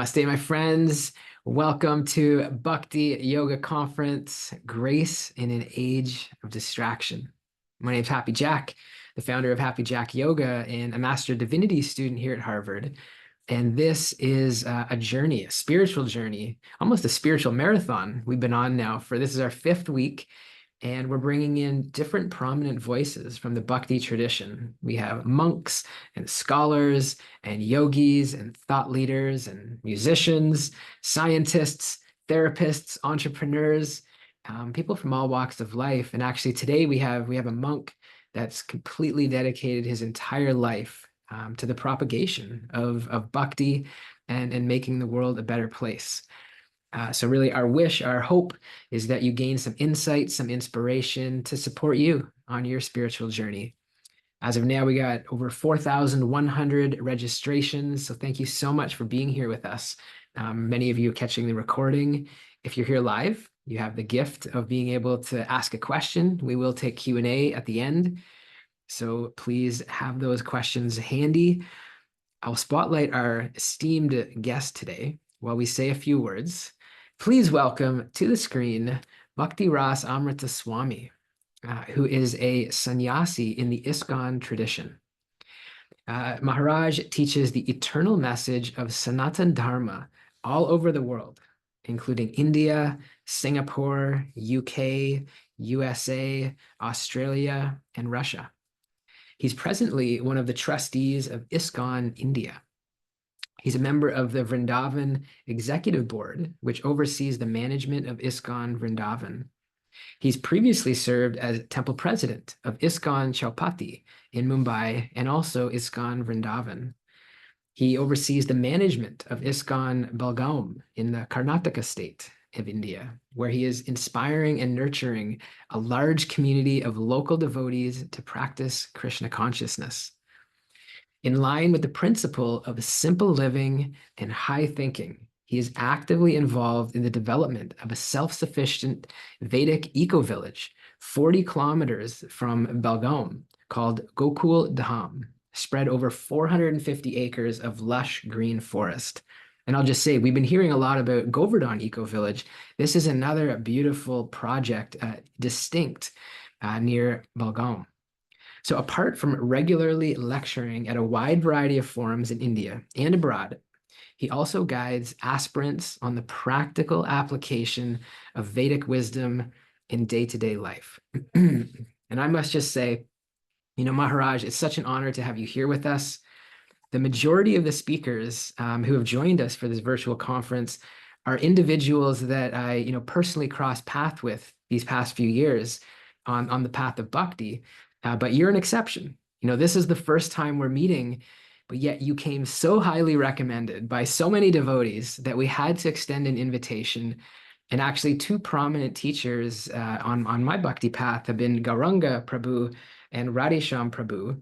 Namaste, my friends. Welcome to Bhakti Yoga Conference, Grace in an Age of Distraction. My name is Happy Jack, the founder of Happy Jack Yoga and a Master Divinity student here at Harvard. And this is a journey, a spiritual journey, almost a spiritual marathon we've been on now for this is our 5th week. And we're bringing in different prominent voices from the Bhakti tradition. We have monks and scholars and yogis and thought leaders and musicians, scientists, therapists, entrepreneurs, people from all walks of life. And actually today we have a monk that's completely dedicated his entire life to the propagation of Bhakti and making the world a better place. So really our wish, our hope is that you gain some insight, some inspiration to support you on your spiritual journey. As of now, we got over 4,100 registrations. So thank you so much for being here with us. Many of you catching the recording. If you're here live, you have the gift of being able to ask a question. We will take Q&A at the end. So please have those questions handy. I'll spotlight our esteemed guest today while we say a few words. Please welcome to the screen Bhakti Rasamrita Swami, who is a sannyasi in the ISKCON tradition. Maharaj teaches the eternal message of Sanatan Dharma all over the world, including India, Singapore, UK, USA, Australia, and Russia. He's presently one of the trustees of ISKCON India. He's a member of the Vrindavan Executive Board, which oversees the management of ISKCON Vrindavan. He's previously served as temple president of ISKCON Chowpatty in Mumbai and also ISKCON Vrindavan. He oversees the management of ISKCON Belgaum in the Karnataka state of India, where he is inspiring and nurturing a large community of local devotees to practice Krishna consciousness. In line with the principle of simple living and high thinking, he is actively involved in the development of a self-sufficient Vedic eco-village 40 kilometers from Belgaum called Gokul Dham, spread over 450 acres of lush green forest. And I'll just say, we've been hearing a lot about Govardhan Eco-Village. This is another beautiful project, distinct near Belgaum. So apart from regularly lecturing at a wide variety of forums in India and abroad, he also guides aspirants on the practical application of Vedic wisdom in day-to-day life. And I must just say, Maharaj, it's such an honor to have you here with us. The majority of the speakers who have joined us for this virtual conference are individuals that I, personally crossed paths with these past few years on the path of Bhakti. But you're an exception. This is the first time we're meeting, but yet you came so highly recommended by so many devotees that we had to extend an invitation. And actually, 2 prominent teachers on my Bhakti path have been Gauranga Prabhu and Radhesham Prabhu,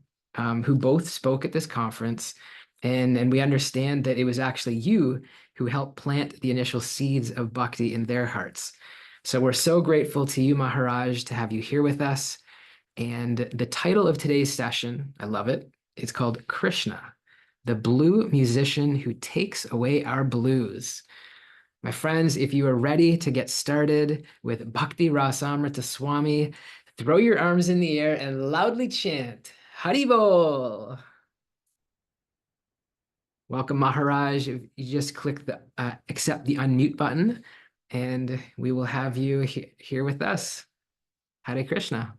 who both spoke at this conference. And we understand that it was actually you who helped plant the initial seeds of Bhakti in their hearts. So we're so grateful to you, Maharaj, to have you here with us. And the title of today's session, I love it. It's called Krishna, the Blue Musician Who Takes Away Our Blues. My friends, if you are ready to get started with Bhakti Rasamrita Swami, throw your arms in the air and loudly chant, Haribol. Welcome, Maharaj. You just click the accept the unmute button, and we will have you here with us. Hare Krishna.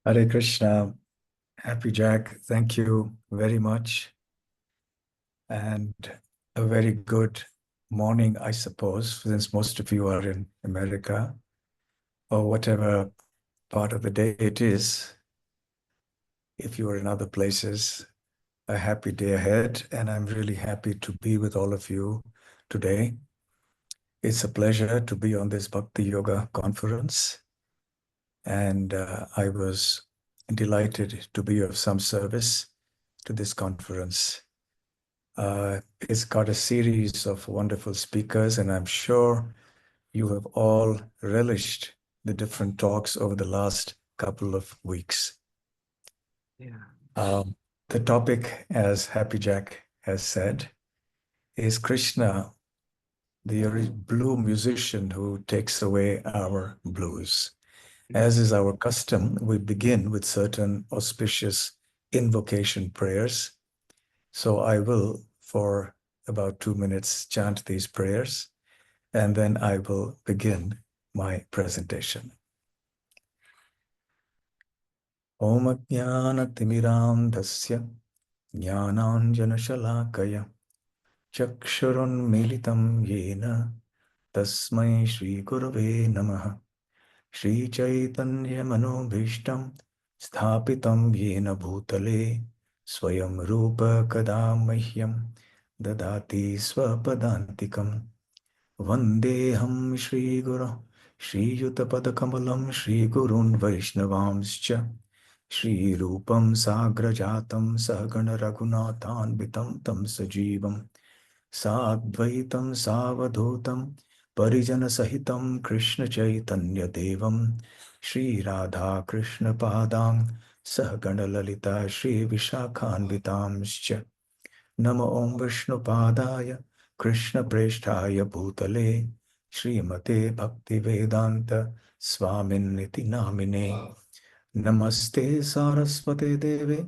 Hare Krishna. Happy Jack, thank you very much. And a very good morning, I suppose, since most of you are in America, or whatever part of the day it is. If you are in other places, a happy day ahead, and I'm really happy to be with all of you today. It's a pleasure to be on this Bhakti Yoga conference. And I was delighted to be of some service to this conference. It's got a series of wonderful speakers, and I'm sure you have all relished the different talks over the last couple of weeks. Yeah. The topic, as Happy Jack has said, is Krishna, the blue musician who takes away our blues. As is our custom, we begin with certain auspicious invocation prayers. So I will, for about 2 minutes, chant these prayers, and then I will begin my presentation. Om Ajnanatimirandhasya Jnananjanashalakaya Chakshurunmilitam Yena Tasmai Shri Gurave Namaha Shri Chaitanya Manobhishtam Sthapitam Yena Bhutale Swayam Rupa Kadamahyam Dadati Swapadantikam Vandeham Shri Guru Shri Yutapadakamalam Shri Gurun Vaishnavamscha Shri Rupam Sagrajatam Sahagana Raghunathanvitam Tam Sajivam Sadvaitam Savadhutam Parijana Sahitam Krishna Chaitanya Devam Shri Radha Krishna Padam Sahagana Lalita Shri Vishakhanvitamscha Nama Om Vishnu Padaya Krishna Presthaya Bhutale Srimate Bhakti Vedanta Swamin Niti Namine Namaste Saraswate Deve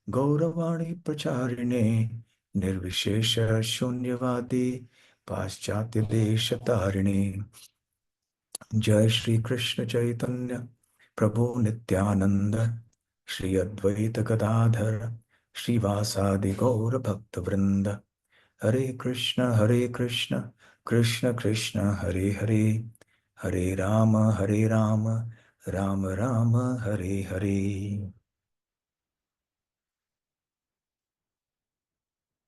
Gauravani Pracharine Nirvishesha Shunyavadi Paschatya Deshatarine Jai Shri Krishna Chaitanya Prabhu Nityananda Shri Advaita Gadadhar Shri Vasadi Gaura Bhakta Vrinda Hare Krishna Krishna Krishna Hare Hare Hare Rama Rama Rama Hare Hare.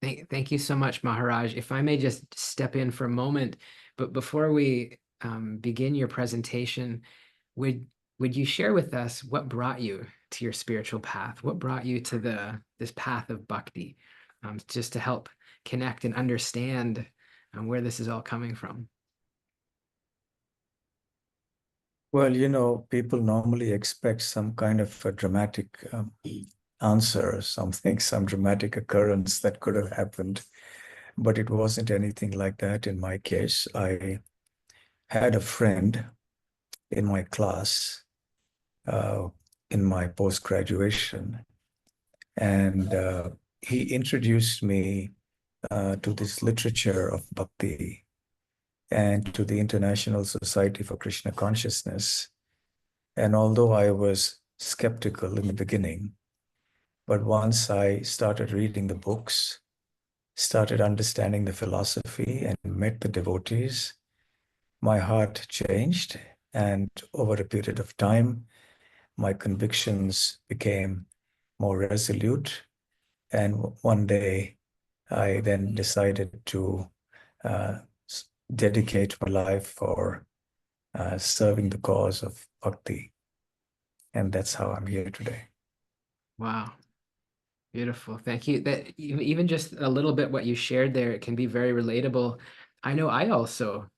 Thank you so much, Maharaj. If I may just step in for a moment, but before we begin your presentation, would would you share with us what brought you to your spiritual path? What brought you to this path of bhakti, just to help connect and understand where this is all coming from? Well, people normally expect some kind of a dramatic answer, something, some dramatic occurrence that could have happened, but it wasn't anything like that in my case. I had a friend in my class uh, in my post-graduation, and he introduced me to this literature of bhakti and to the International Society for Krishna Consciousness. And although I was skeptical in the beginning, but once I started reading the books, started understanding the philosophy, and met the devotees, my heart changed. And over a period of time, my convictions became more resolute. And one day, I then decided to uh, dedicate my life for serving the cause of bhakti. And that's how I'm here today. Wow. Beautiful. Thank you. That even just a little bit what you shared there, it can be very relatable. I know I also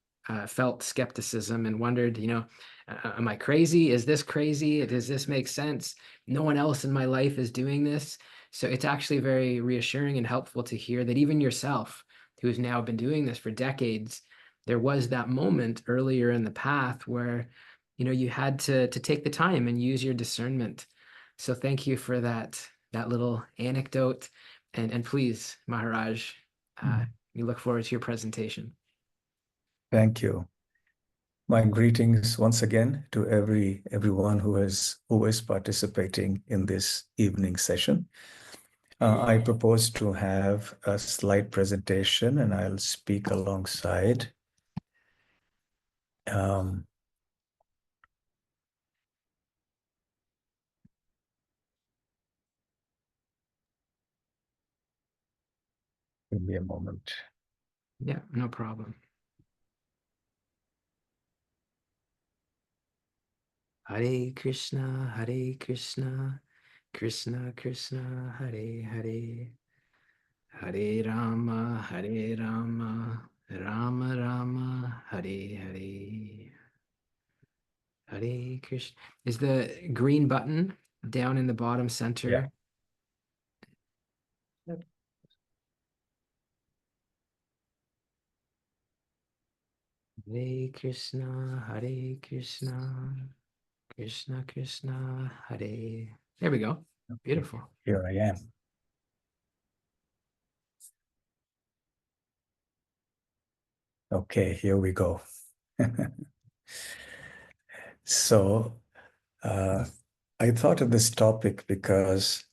felt skepticism and wondered, am I crazy? Is this crazy? Does this make sense? No one else in my life is doing this. So it's actually very reassuring and helpful to hear that even yourself, who's now been doing this for decades, there was that moment earlier in the path where, you had to take the time and use your discernment. So thank you for that little anecdote. And please, Maharaj, we look forward to your presentation. Thank you. My greetings once again to everyone who is participating in this evening session. I propose to have a slide presentation, and I'll speak alongside. Give me a moment. Yeah, no problem. Hare Krishna, Krishna Krishna, Hare Hare, Hare Rama, Rama Rama, Hare Hare. Hare Krishna. Is the green button down in the bottom center? Yeah. Hare Krishna, Hare Krishna, Krishna Krishna, Hare. There we go. Okay, Beautiful. here I am. Okay, here we go. So, I thought of this topic because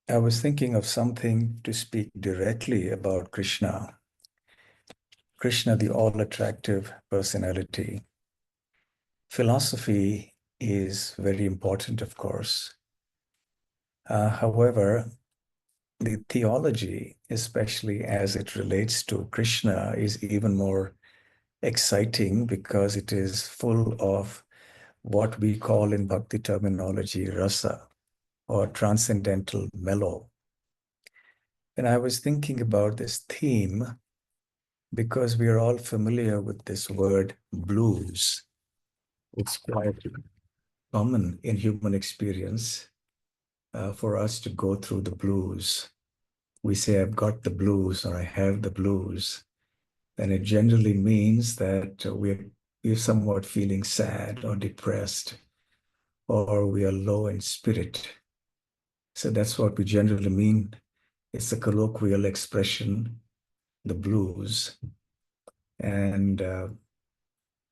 I was thinking of something to speak directly about Krishna. Krishna, the all-attractive personality. Philosophy is very important, of course. However, the theology, especially as it relates to Krishna, is even more exciting because it is full of what we call in Bhakti terminology rasa, or transcendental mellow. And I was thinking about this theme because we are all familiar with this word blues. It's quite common in human experience for us to go through the blues. We say, I've got the blues, or I have the blues. And it generally means that we're somewhat feeling sad or depressed, or we are low in spirit. So that's what we generally mean. It's a colloquial expression, the blues. And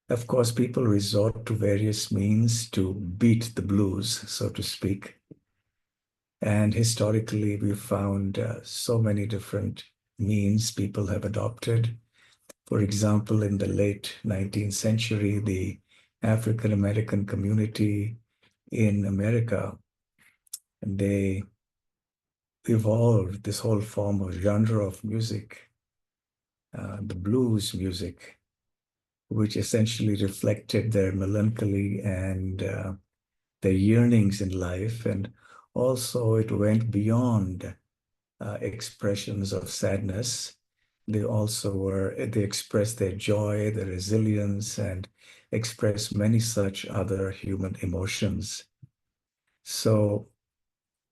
of course, people resort to various means to beat the blues, so to speak. And historically, we've found so many different means people have adopted. For example, in the late 19th century, the African American community in America, they evolved this whole form of genre of music, the blues music, which essentially reflected their melancholy and their yearnings in life. And also, it went beyond expressions of sadness. They expressed their joy, their resilience, and expressed many such other human emotions. So,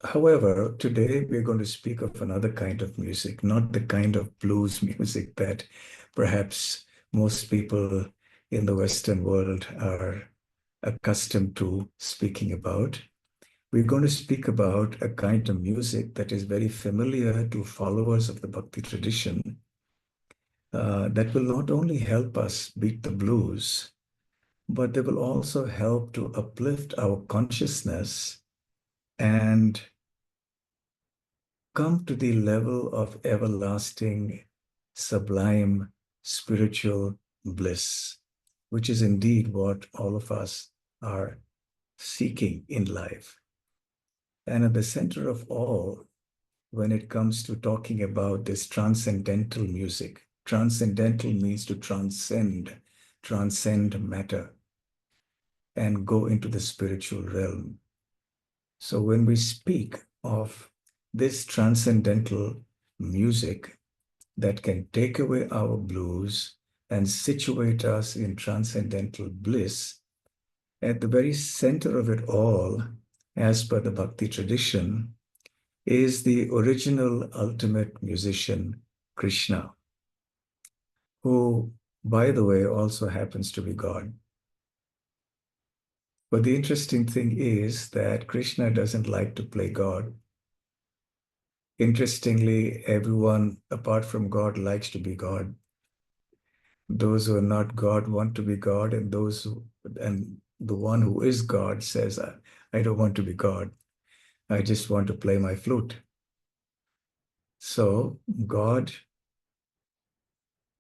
however, today we're going to speak of another kind of music, not the kind of blues music that perhaps most people in the Western world are accustomed to speaking about. We're going to speak about a kind of music that is very familiar to followers of the Bhakti tradition, that will not only help us beat the blues, but they will also help to uplift our consciousness and come to the level of everlasting, sublime spiritual bliss, which is indeed what all of us are seeking in life. And at the center of all, when it comes to talking about this transcendental music, transcendental means to transcend matter, and go into the spiritual realm. So when we speak of this transcendental music that can take away our blues and situate us in transcendental bliss, at the very center of it all, as per the Bhakti tradition, is the original ultimate musician, Krishna, who, by the way, also happens to be God. But the interesting thing is that Krishna doesn't like to play God. Interestingly, everyone apart from God likes to be God. Those who are not God want to be God, and and the one who is God says, I don't want to be God. I just want to play my flute. So God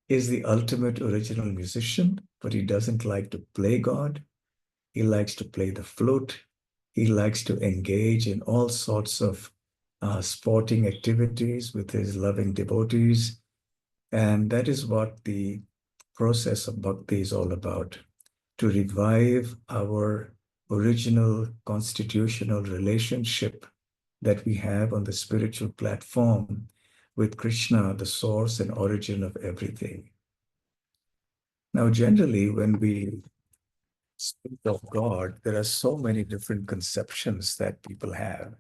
is the ultimate original musician, but he doesn't like to play God. He likes to play the flute. He likes to engage in all sorts of sporting activities with his loving devotees. And that is what the process of bhakti is all about, to revive our original constitutional relationship that we have on the spiritual platform with Krishna, the source and origin of everything. Now, generally, when we speak of God, there are so many different conceptions that people have.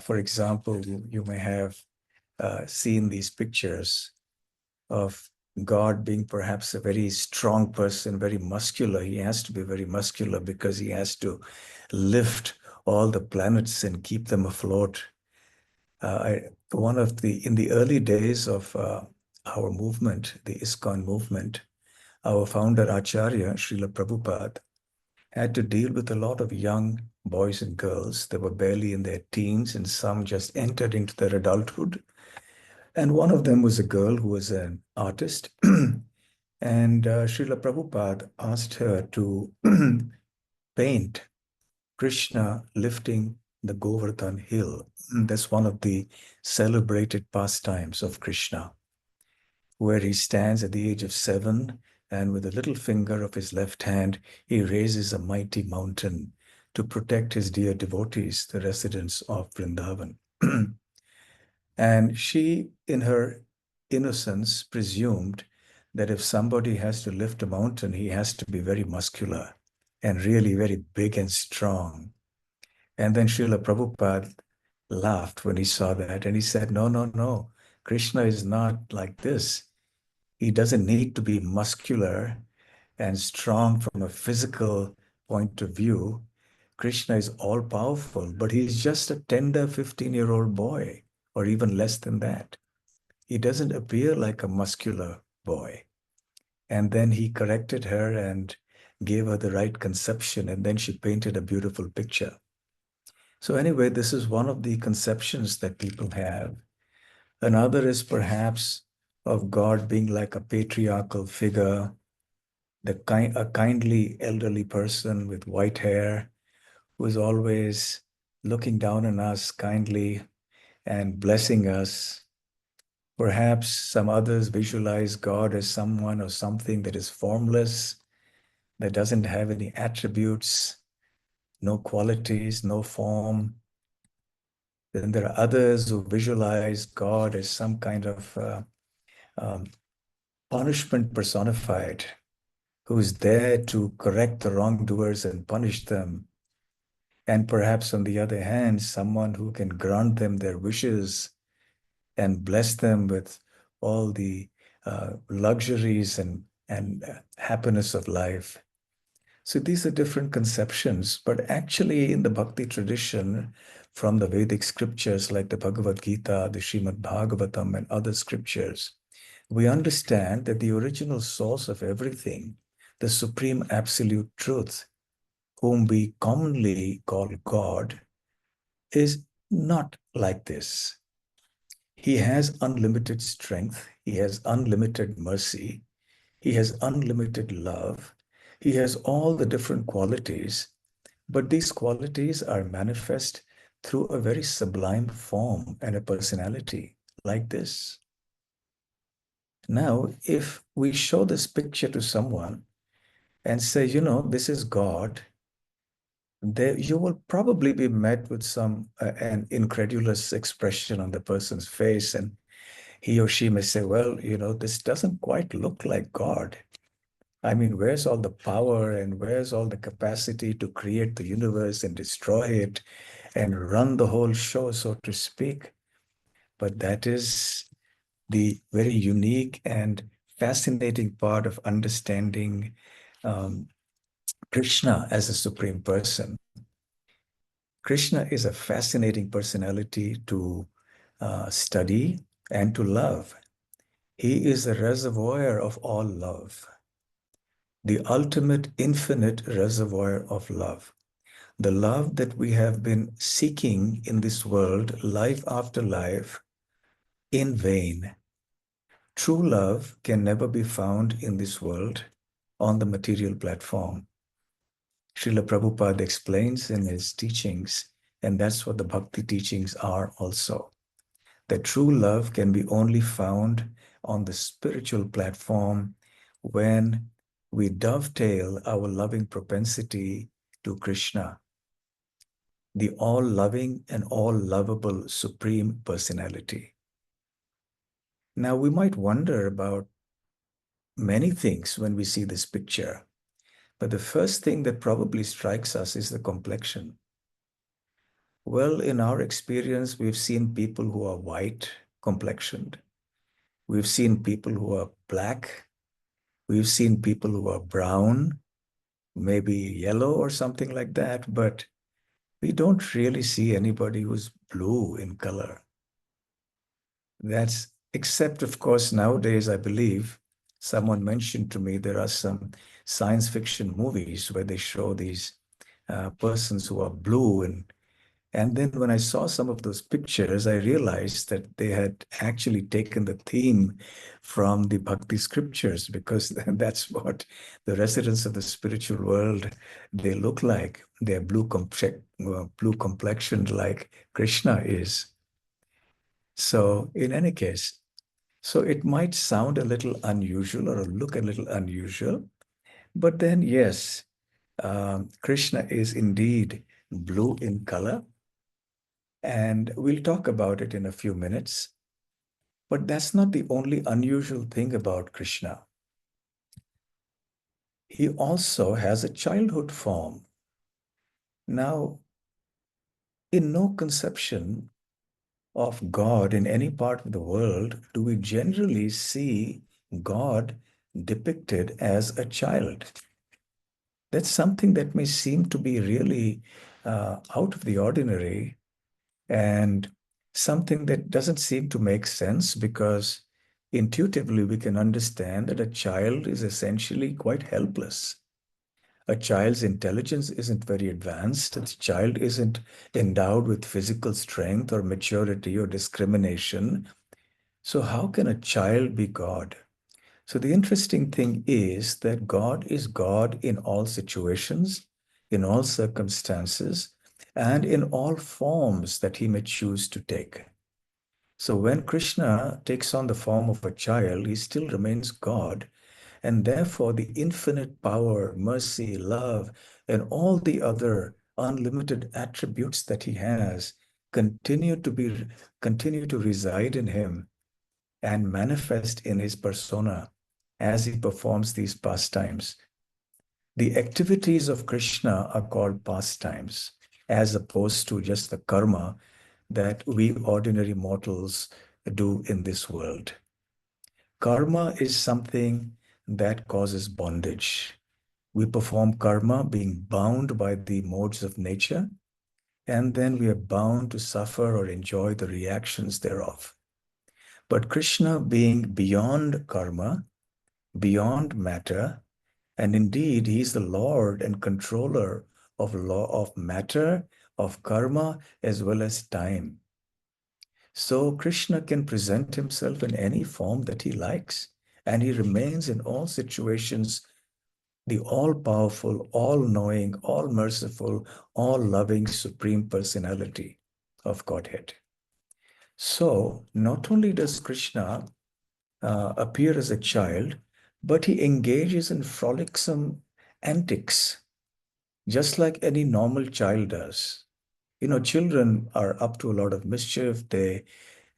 For example, you may have seen these pictures of God being perhaps a very strong person, very muscular. He has to be very muscular because he has to lift all the planets and keep them afloat. In the early days of our movement, the ISKCON movement, our founder Acharya, Srila Prabhupada, had to deal with a lot of young boys and girls. They were barely in their teens, and some just entered into their adulthood. And one of them was a girl who was an artist. And Srila Prabhupada asked her to paint Krishna lifting the Govardhan hill. That's one of the celebrated pastimes of Krishna, where he stands at the age of 7, and with the little finger of his left hand, he raises a mighty mountain to protect his dear devotees, the residents of Vrindavan. And she, in her innocence, presumed that if somebody has to lift a mountain, he has to be very muscular and really very big and strong. And then Srila Prabhupada laughed when he saw that, and he said, no, no, no. Krishna is not like this. He doesn't need to be muscular and strong from a physical point of view. Krishna is all powerful, but he's just a tender 15-year-old boy, or even less than that. He doesn't appear like a muscular boy. And then he corrected her and gave her the right conception, and then she painted a beautiful picture. So anyway, this is one of the conceptions that people have. Another is perhaps of God being like a patriarchal figure, a kindly elderly person with white hair who is always looking down on us kindly and blessing us. Perhaps some others visualize God as someone or something that is formless, that doesn't have any attributes, no qualities, no form. Then there are others who visualize God as some kind of um, punishment personified, who's there to correct the wrongdoers and punish them. And perhaps on the other hand, someone who can grant them their wishes and bless them with all the luxuries and happiness of life. So these are different conceptions, but actually in the Bhakti tradition, from the Vedic scriptures like the Bhagavad Gita, the Srimad Bhagavatam, and other scriptures, we understand that the original source of everything, the supreme absolute truth, whom we commonly call God, is not like this. He has unlimited strength. He has unlimited mercy. He has unlimited love. He has all the different qualities, but these qualities are manifest through a very sublime form and a personality like this. Now, if we show this picture to someone and say, this is God, you will probably be met with an incredulous expression on the person's face, and he or she may say, well, this doesn't quite look like God. I mean, where's all the power and where's all the capacity to create the universe and destroy it and run the whole show, so to speak? But that is the very unique and fascinating part of understanding Krishna as a supreme person. Krishna is a fascinating personality to study and to love. He is the reservoir of all love, the ultimate infinite reservoir of love. The love that we have been seeking in this world, life after life, in vain. True love can never be found in this world on the material platform. Srila Prabhupada explains in his teachings, and that's what the Bhakti teachings are also, that true love can be only found on the spiritual platform when we dovetail our loving propensity to Krishna, the all-loving and all-lovable Supreme Personality. Now, we might wonder about many things when we see this picture, but the first thing that probably strikes us is the complexion. Well, in our experience, we've seen people who are white complexioned. We've seen people who are black. We've seen people who are brown, maybe yellow or something like that, but we don't really see anybody who's blue in color. That's, except of course, nowadays, I believe someone mentioned to me there are some science fiction movies where they show these persons who are blue. And then when I saw some of those pictures, I realized that they had actually taken the theme from the Bhakti scriptures, because that's what the residents of the spiritual world, they look like. They're blue complexioned like Krishna is. So in any case, so it might sound a little unusual or look a little unusual, but then yes, Krishna is indeed blue in color. And we'll talk about it in a few minutes. But that's not the only unusual thing about Krishna. He also has a childhood form. Now, in no conception of God in any part of the world do we generally see God depicted as a child. That's something that may seem to be really out of the ordinary, and something that doesn't seem to make sense, because intuitively we can understand that a child is essentially quite helpless. A child's intelligence isn't very advanced. A child isn't endowed with physical strength or maturity or discrimination. So how can a child be God? So the interesting thing is that God is God in all situations, in all circumstances, and in all forms that he may choose to take. So when Krishna takes on the form of a child, he still remains God, and therefore the infinite power, mercy, love, and all the other unlimited attributes that he has continue to reside in him and manifest in his persona as he performs these pastimes. The activities of Krishna are called pastimes, as opposed to just the karma that we ordinary mortals do in this world. Karma is something that causes bondage. We perform karma being bound by the modes of nature, and then we are bound to suffer or enjoy the reactions thereof. But Krishna, being beyond karma, beyond matter, and indeed he's the Lord and controller of law of matter, of karma, as well as time. So Krishna can present himself in any form that he likes, and he remains in all situations the all-powerful, all-knowing, all-merciful, all-loving Supreme Personality of Godhead. So not only does Krishna appear as a child, but he engages in frolicsome antics, just like any normal child does. You know, children are up to a lot of mischief. They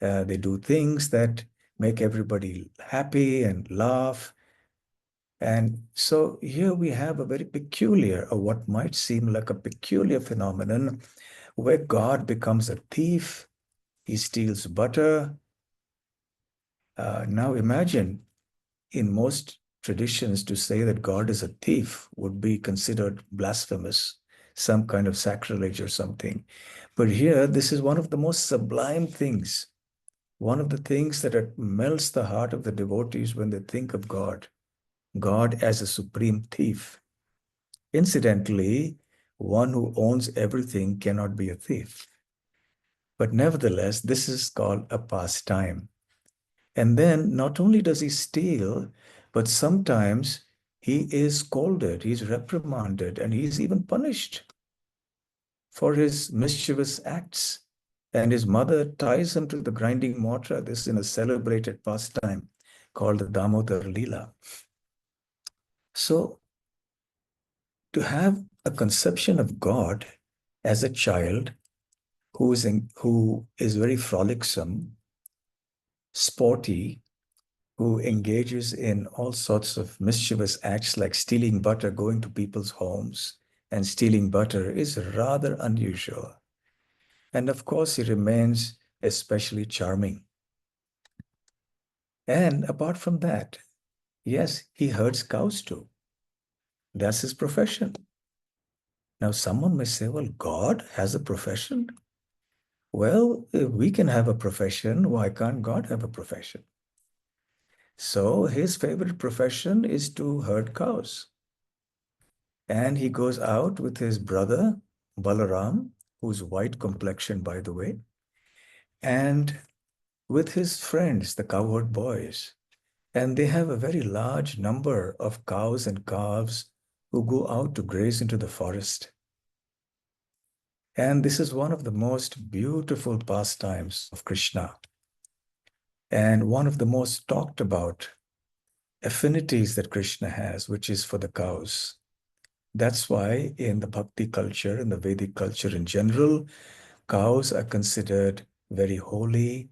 do things that make everybody happy and laugh. And so here we have a very peculiar, or what might seem like a peculiar phenomenon, where God becomes a thief. He steals butter. Now imagine, in most traditions, to say that God is a thief would be considered blasphemous, some kind of sacrilege or something. But here, this is one of the most sublime things, one of the things that melts the heart of the devotees when they think of God, God as a supreme thief. Incidentally, one who owns everything cannot be a thief. But nevertheless, this is called a pastime. And then not only does he steal, but sometimes he is scolded, he's reprimanded, and he's even punished for his mischievous acts. And his mother ties him to the grinding mortar. This is in a celebrated pastime called the Damodar Leela. So to have a conception of God as a child who is very frolicsome, sporty, who engages in all sorts of mischievous acts like stealing butter, going to people's homes and stealing butter, is rather unusual. And of course, he remains especially charming. And apart from that, yes, he herds cows too. That's his profession. Now, someone may say, well, God has a profession. Well, if we can have a profession, why can't God have a profession? So his favorite profession is to herd cows. And he goes out with his brother, Balaram, who's white complexion, by the way, and with his friends, the cowherd boys. And they have a very large number of cows and calves who go out to graze into the forest. And this is one of the most beautiful pastimes of Krishna, and one of the most talked about affinities that Krishna has, which is for the cows. That's why in the Bhakti culture, in the Vedic culture in general, cows are considered very holy,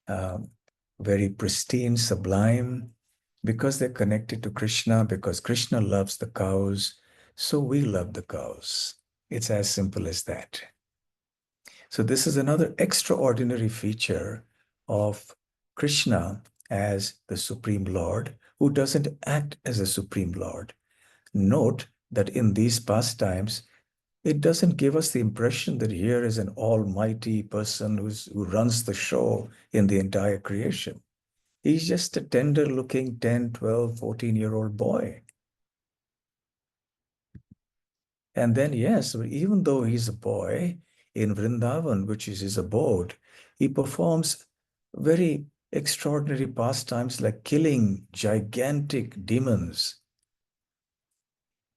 um, very pristine, sublime, because they're connected to Krishna, because Krishna loves the cows, so we love the cows. It's as simple as that. So this is another extraordinary feature of Krishna as the Supreme Lord, who doesn't act as a Supreme Lord. Note that in these pastimes, it doesn't give us the impression that here is an almighty person who runs the show in the entire creation. He's just a tender looking 10, 12, 14-year-old boy. And then, yes, even though he's a boy in Vrindavan, which is his abode, he performs very extraordinary pastimes like killing gigantic demons.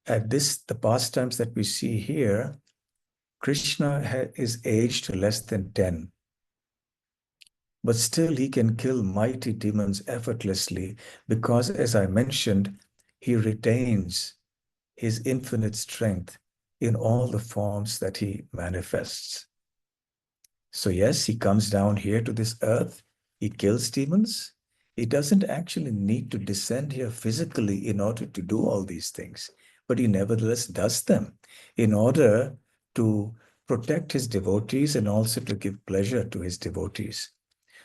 At this, the pastimes that we see here, Krishna is aged less than 10, but still he can kill mighty demons effortlessly because, as I mentioned, he retains his infinite strength in all the forms that he manifests. So yes, he comes down here to this earth, he kills demons. He doesn't actually need to descend here physically in order to do all these things, but he nevertheless does them in order to protect his devotees and also to give pleasure to his devotees.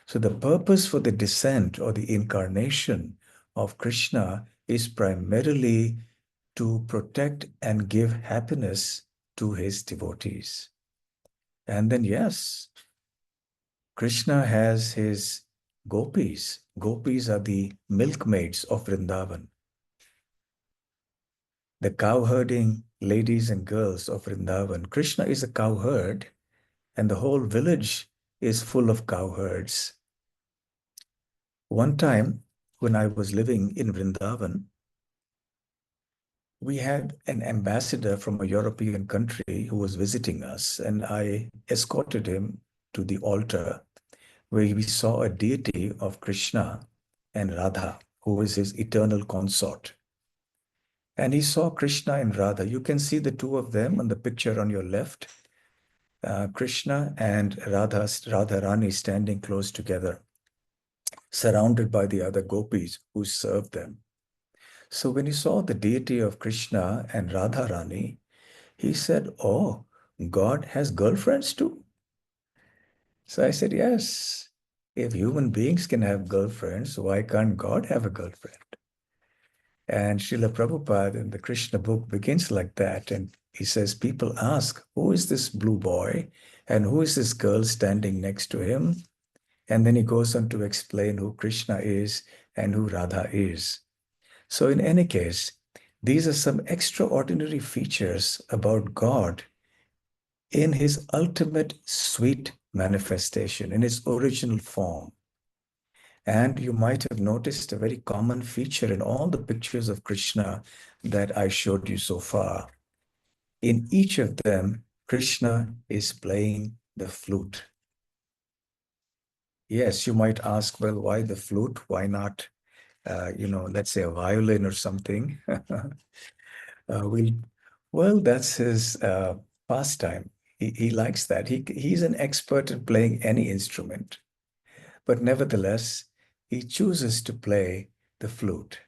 So the purpose for the descent or the incarnation of Krishna is primarily to protect and give happiness to his devotees. And then, yes, Krishna has his gopis. Gopis are the milkmaids of Vrindavan, the cowherding ladies and girls of Vrindavan. Krishna is a cowherd, and the whole village is full of cowherds. One time, when I was living in Vrindavan, we had an ambassador from a European country who was visiting us, and I escorted him to the altar where we saw a deity of Krishna and Radha, who is his eternal consort. And he saw Krishna and Radha. You can see the two of them on the picture on your left, Krishna and Radha Rani standing close together, surrounded by the other gopis who served them. So when he saw the deity of Krishna and Radharani, he said, oh, God has girlfriends too. So I said, yes. If human beings can have girlfriends, why can't God have a girlfriend? And Srila Prabhupada in the Krishna book begins like that. And he says, people ask, who is this blue boy? And who is this girl standing next to him? And then he goes on to explain who Krishna is and who Radha is. So in any case, these are some extraordinary features about God in his ultimate sweet manifestation, in his original form. And you might have noticed a very common feature in all the pictures of Krishna that I showed you so far. In each of them, Krishna is playing the flute. Yes, you might ask, well, why the flute? Why not, let's say a violin or something? We'll Well, that's his pastime. He likes that. He's an expert in playing any instrument, but nevertheless, he chooses to play the flute.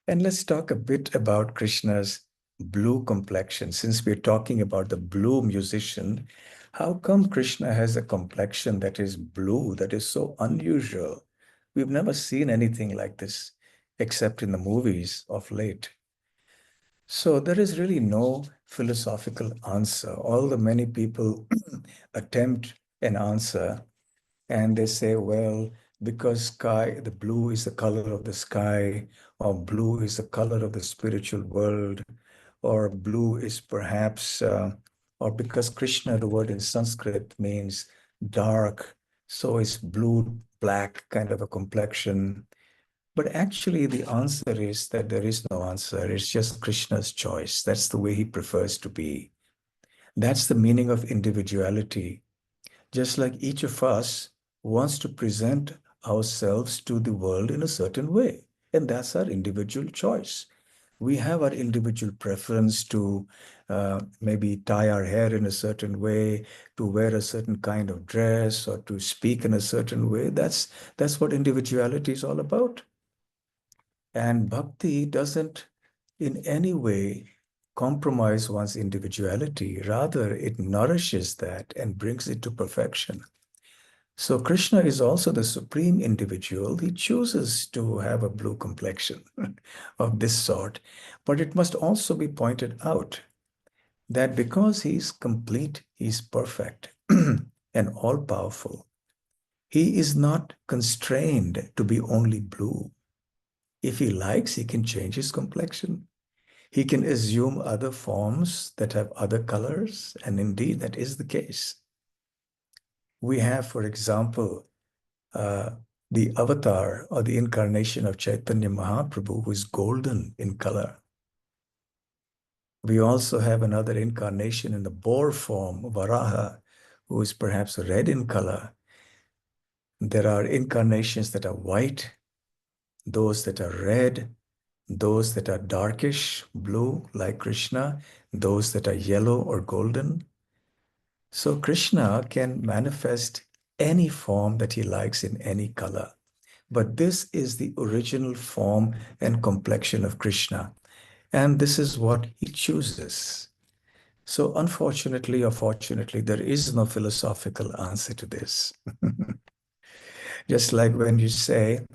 And let's talk a bit about Krishna's blue complexion. Since we're talking about the blue musician, how come Krishna has a complexion that is blue, that is so unusual? We've never seen anything like this except in the movies of late. So there is really no philosophical answer. All the many people attempt an answer and they say, well, because the blue is the color of the sky, or blue is the color of the spiritual world, or blue is perhaps, or because Krishna, the word in Sanskrit means dark, so is blue, black kind of a complexion. But actually, the answer is that there is no answer. It's just Krishna's choice. That's the way he prefers to be. That's the meaning of individuality. Just like each of us wants to present ourselves to the world in a certain way. And that's our individual choice. We have our individual preference to maybe tie our hair in a certain way, to wear a certain kind of dress, or to speak in a certain way. That's what individuality is all about. And bhakti doesn't in any way compromise one's individuality. Rather, it nourishes that and brings it to perfection. So Krishna is also the supreme individual. He chooses to have a blue complexion of this sort. But it must also be pointed out that because he's complete, he's perfect and all-powerful, he is not constrained to be only blue. If he likes, he can change his complexion. He can assume other forms that have other colors, and indeed that is the case. We have, for example, uh, the avatar or the incarnation of Chaitanya Mahaprabhu, who is golden in color. We also have another incarnation in the boar form, Varaha, who is perhaps red in color. There are incarnations that are white, those that are red, those that are darkish blue, like Krishna, those that are yellow or golden. So Krishna can manifest any form that he likes in any color. But this is the original form and complexion of Krishna. And this is what he chooses. So unfortunately or fortunately, there is no philosophical answer to this. Just like when you say,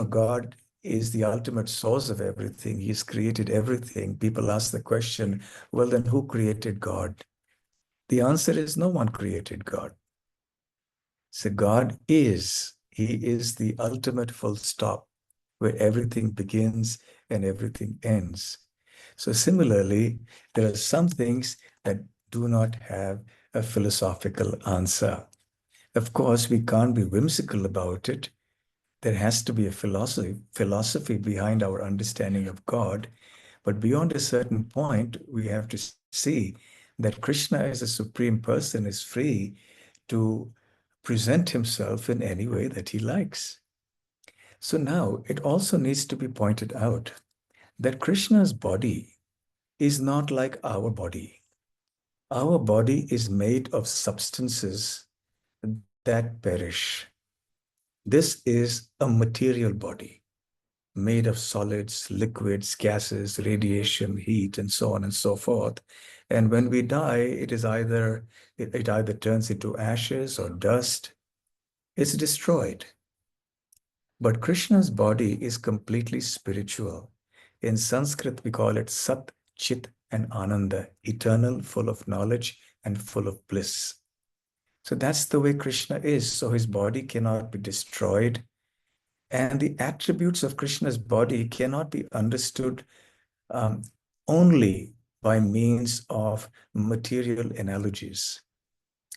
God is the ultimate source of everything. He's created everything. People ask the question, well, then who created God? The answer is no one created God. So God is, he is the ultimate full stop where everything begins and everything ends. So similarly, there are some things that do not have a philosophical answer. Of course, we can't be whimsical about it. There has to be a philosophy behind our understanding of God. But beyond a certain point, we have to see that Krishna as a supreme person is free to present himself in any way that he likes. So now it also needs to be pointed out that Krishna's body is not like our body. Our body is made of substances that perish. This is a material body made of solids, liquids, gases, radiation, heat, and so on and so forth. And when we die, it either turns into ashes or dust. It's destroyed. But Krishna's body is completely spiritual. In Sanskrit, we call it Sat, Chit, and Ananda, eternal, full of knowledge, and full of bliss. So that's the way Krishna is. So his body cannot be destroyed. And the attributes of Krishna's body cannot be understood only by means of material analogies.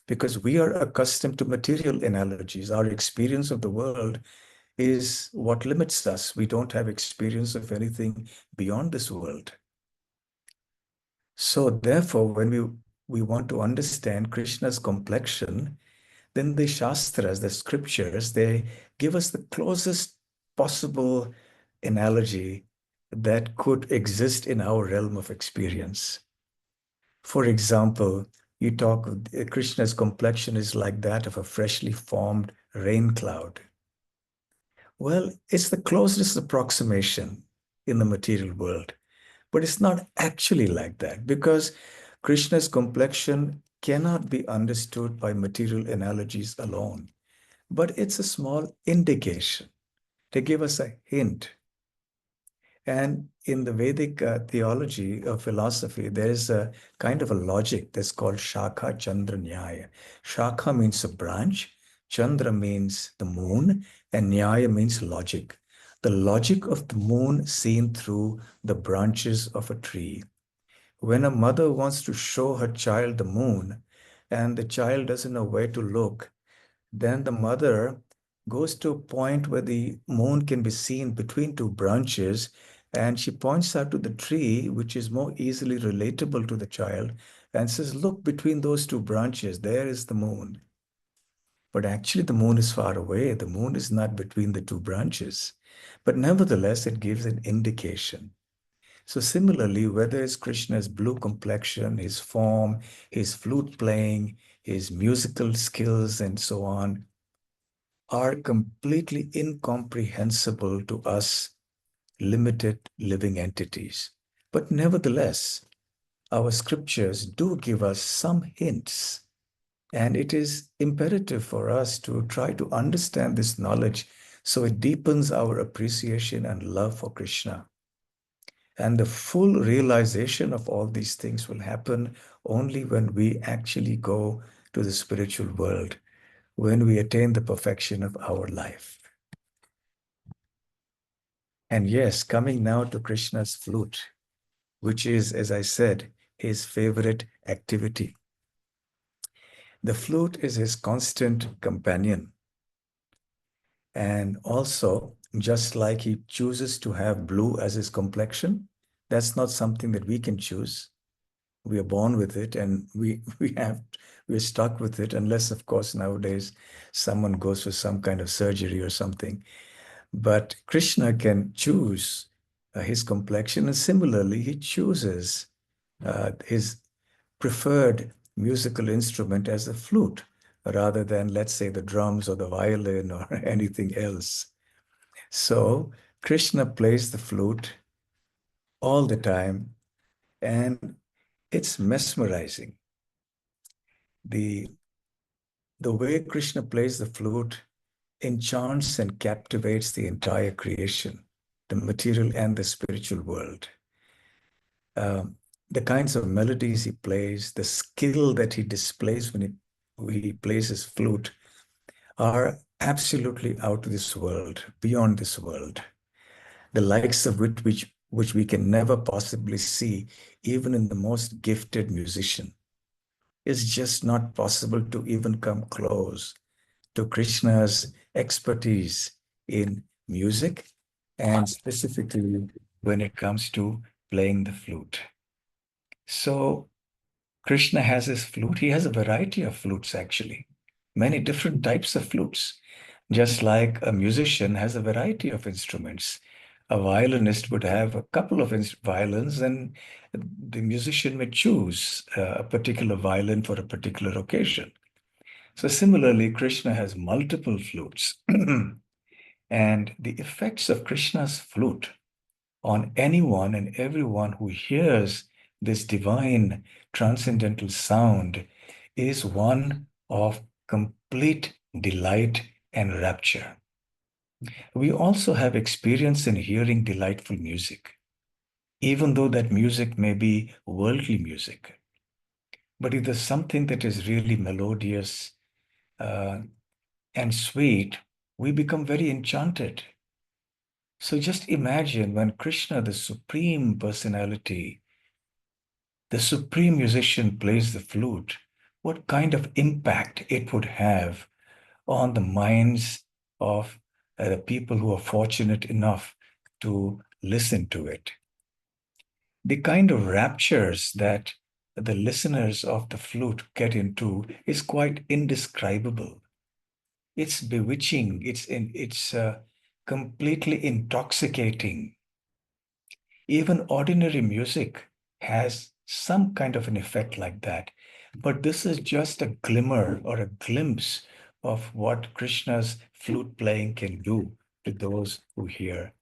Because we are accustomed to material analogies. Our experience of the world is what limits us. We don't have experience of anything beyond this world. So therefore, when we want to understand Krishna's complexion, then the Shastras, the scriptures, they give us the closest possible analogy that could exist in our realm of experience. For example, you talk of Krishna's complexion is like that of a freshly formed rain cloud. Well, it's the closest approximation in the material world, but it's not actually like that because Krishna's complexion cannot be understood by material analogies alone, but it's a small indication. They give us a hint. And in the Vedic theology or philosophy, there is a kind of a logic that's called Shakha Chandra Nyaya. Shakha means a branch, Chandra means the moon, and Nyaya means logic. The logic of the moon seen through the branches of a tree. When a mother wants to show her child the moon and the child doesn't know where to look, then the mother goes to a point where the moon can be seen between two branches, and she points out to the tree, which is more easily relatable to the child, and says, "Look between those two branches, there is the moon." But actually, the moon is far away. The moon is not between the two branches. But nevertheless, it gives an indication. So similarly, whether it's Krishna's blue complexion, his form, his flute playing, his musical skills, and so on, are completely incomprehensible to us limited living entities. But nevertheless, our scriptures do give us some hints, and it is imperative for us to try to understand this knowledge so it deepens our appreciation and love for Krishna. And the full realization of all these things will happen only when we actually go to the spiritual world, when we attain the perfection of our life. And yes, coming now to Krishna's flute, which is, as I said, his favorite activity. The flute is his constant companion. And also, just like he chooses to have blue as his complexion, that's not something that we can choose. We are born with it, and we're stuck with it, unless, of course, nowadays someone goes for some kind of surgery or something. But Krishna can choose his complexion, and similarly, he chooses his preferred musical instrument as the flute, rather than, let's say, the drums or the violin or anything else. So Krishna plays the flute all the time, and it's mesmerizing. The, the way Krishna plays the flute enchants and captivates the entire creation, the material and the spiritual world. The kinds of melodies he plays, the skill that he displays when he plays his flute are absolutely out of this world, beyond this world. The likes of which we can never possibly see, even in the most gifted musician. It's just not possible to even come close to Krishna's expertise in music, and specifically when it comes to playing the flute. So Krishna has his flute. He has a variety of flutes, actually, many different types of flutes, just like a musician has a variety of instruments. A violinist would have a couple of violins, and the musician may choose a particular violin for a particular occasion. So similarly, Krishna has multiple flutes. And the effects of Krishna's flute on anyone and everyone who hears this divine transcendental sound is one of complete delight and rapture. We also have experience in hearing delightful music, even though that music may be worldly music. But if there's something that is really melodious uh, and sweet, we become very enchanted. So just imagine when Krishna, the Supreme Personality, the Supreme Musician, plays the flute, what kind of impact it would have on the minds of the people who are fortunate enough to listen to it. The kind of raptures that the listeners of the flute get into is quite indescribable. It's bewitching. It's completely intoxicating. Even ordinary music has some kind of an effect like that. But this is just a glimmer or a glimpse of what Krishna's flute playing can do to those who hear.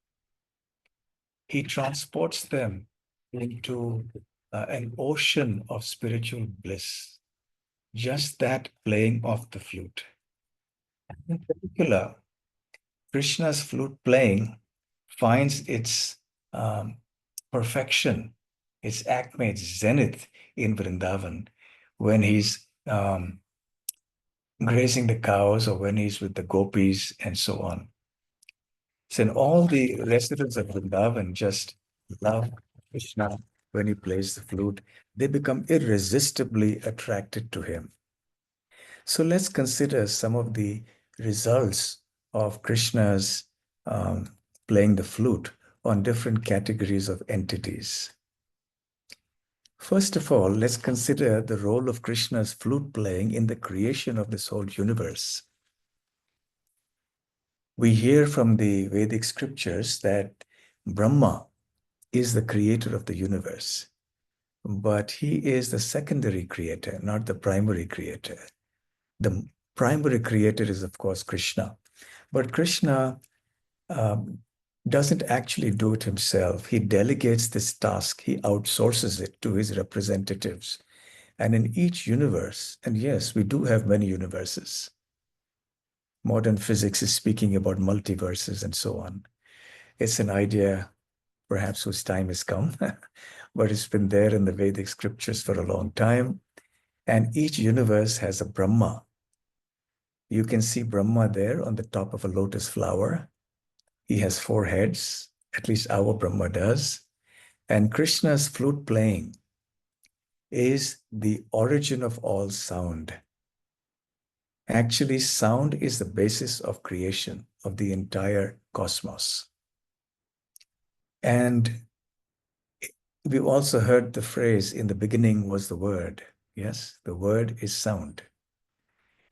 He transports them into an ocean of spiritual bliss. Just that playing of the flute. In particular, Krishna's flute playing finds its perfection, its acme, its zenith in Vrindavan when he's grazing the cows or when he's with the gopis and so on. So, and all the residents of Vrindavan just love Krishna when he plays the flute. They become irresistibly attracted to him. So let's consider some of the results of Krishna's playing the flute on different categories of entities. First of all, let's consider the role of Krishna's flute playing in the creation of this whole universe. We hear from the Vedic scriptures that Brahma is the creator of the universe, but he is the secondary creator, not the primary creator. The primary creator is, of course, Krishna. But Krishna um, doesn't actually do it himself. He delegates this task, he outsources it to his representatives. And in each universe, and yes, we do have many universes. Modern physics is speaking about multiverses and so on. It's an idea perhaps whose time has come, but it's been there in the Vedic scriptures for a long time. And each universe has a Brahma. You can see Brahma there on the top of a lotus flower. He has four heads, at least our Brahma does. And Krishna's flute playing is the origin of all sound. Actually, sound is the basis of creation of the entire cosmos. And we've also heard the phrase, in the beginning was the word. Yes, the word is sound.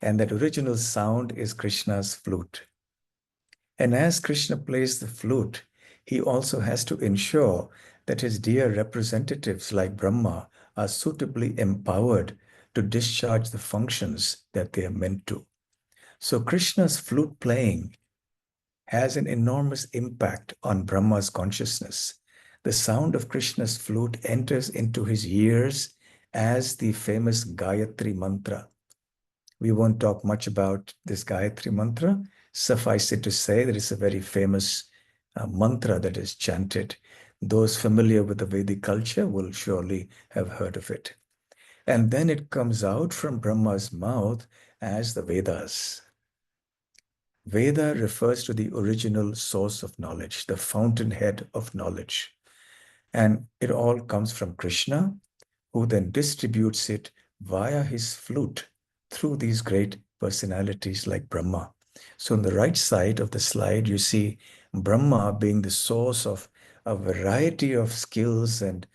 And that original sound is Krishna's flute. And as Krishna plays the flute, he also has to ensure that his dear representatives like Brahma are suitably empowered to discharge the functions that they are meant to. So Krishna's flute playing has an enormous impact on Brahma's consciousness. The sound of Krishna's flute enters into his ears as the famous Gayatri mantra. We won't talk much about this Gayatri mantra. Suffice it to say that it's a very famous mantra that is chanted. Those familiar with the Vedic culture will surely have heard of it. And then it comes out from Brahma's mouth as the Vedas. Veda refers to the original source of knowledge, the fountainhead of knowledge. And it all comes from Krishna, who then distributes it via his flute through these great personalities like Brahma. So on the right side of the slide, you see Brahma being the source of a variety of skills and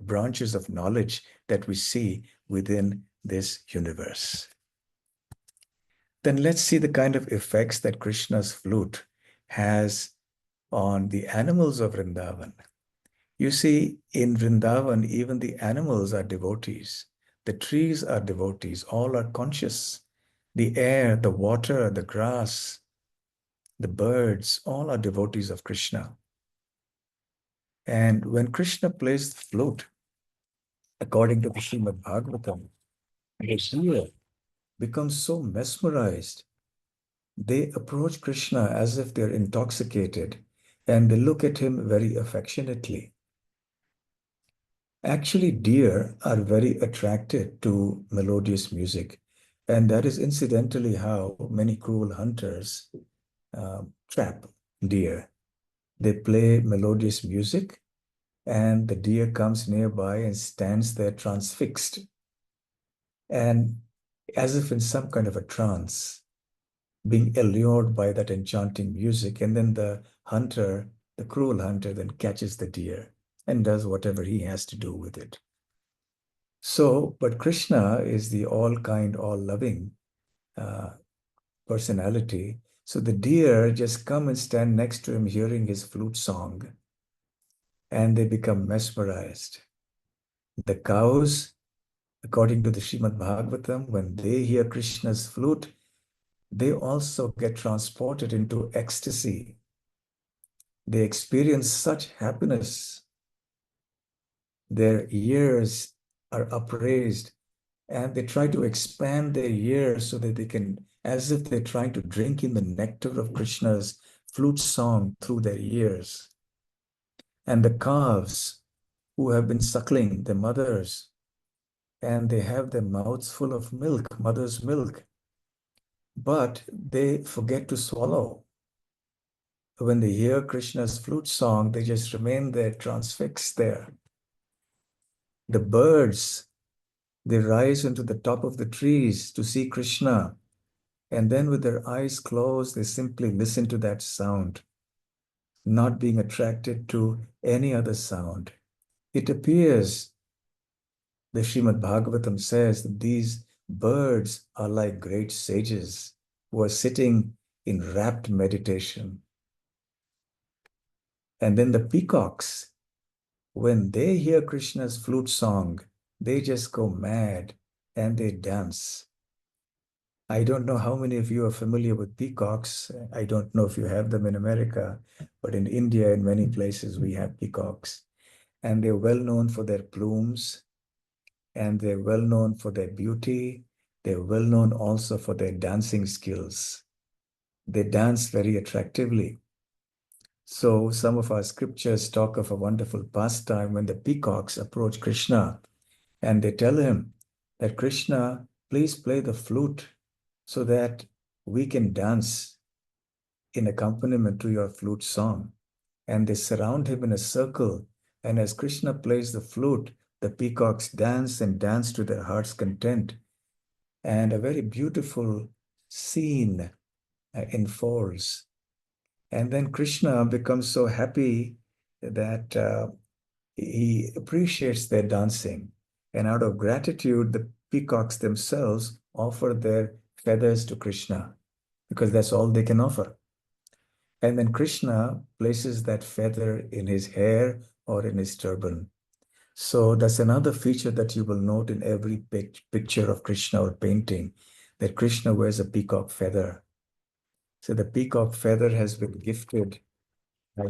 branches of knowledge that we see within this universe. Then let's see the kind of effects that Krishna's flute has on the animals of Vrindavan. You see, in Vrindavan, even the animals are devotees. The trees are devotees. All are conscious. The air, the water, the grass, the birds, all are devotees of Krishna. And when Krishna plays the flute, according to the Srimad Bhagavatam, the seer becomes so mesmerized. They approach Krishna as if they're intoxicated, and they look at him very affectionately. Actually, deer are very attracted to melodious music, and that is incidentally how many cruel hunters trap deer. They play melodious music, and the deer comes nearby and stands there transfixed, and as if in some kind of a trance, being allured by that enchanting music. And then the hunter, the cruel hunter, then catches the deer and does whatever he has to do with it. So, but Krishna is the all kind, all loving personality. So the deer just come and stand next to him, hearing his flute song, and they become mesmerized. The cows, according to the Srimad Bhagavatam, when they hear Krishna's flute, they also get transported into ecstasy. They experience such happiness. Their ears are upraised and they try to expand their ears so that they can, as if they're trying to drink in the nectar of Krishna's flute song through their ears. And the calves who have been suckling their mothers, and they have their mouths full of milk, mother's milk, but they forget to swallow. When they hear Krishna's flute song, they just remain there, transfixed there. The birds, they rise into the top of the trees to see Krishna, and then with their eyes closed, they simply listen to that sound, not being attracted to any other sound. It appears, the Srimad Bhagavatam says, that these birds are like great sages who are sitting in rapt meditation. And then the peacocks, when they hear Krishna's flute song, they just go mad and they dance. I don't know how many of you are familiar with peacocks. I don't know if you have them in America, but in India, in many places, we have peacocks. And they're well known for their plumes, and they're well known for their beauty. They're well known also for their dancing skills. They dance very attractively. So some of our scriptures talk of a wonderful pastime when the peacocks approach Krishna and they tell him that Krishna, please play the flute so that we can dance in accompaniment to your flute song. And they surround him in a circle. And as Krishna plays the flute, the peacocks dance and dance to their heart's content. And a very beautiful scene unfolds. And then Krishna becomes so happy that he appreciates their dancing. And out of gratitude, the peacocks themselves offer their feathers to Krishna because that's all they can offer. And then Krishna places that feather in his hair or in his turban. So that's another feature that you will note in every picture of Krishna or painting, that Krishna wears a peacock feather. So the peacock feather has been gifted by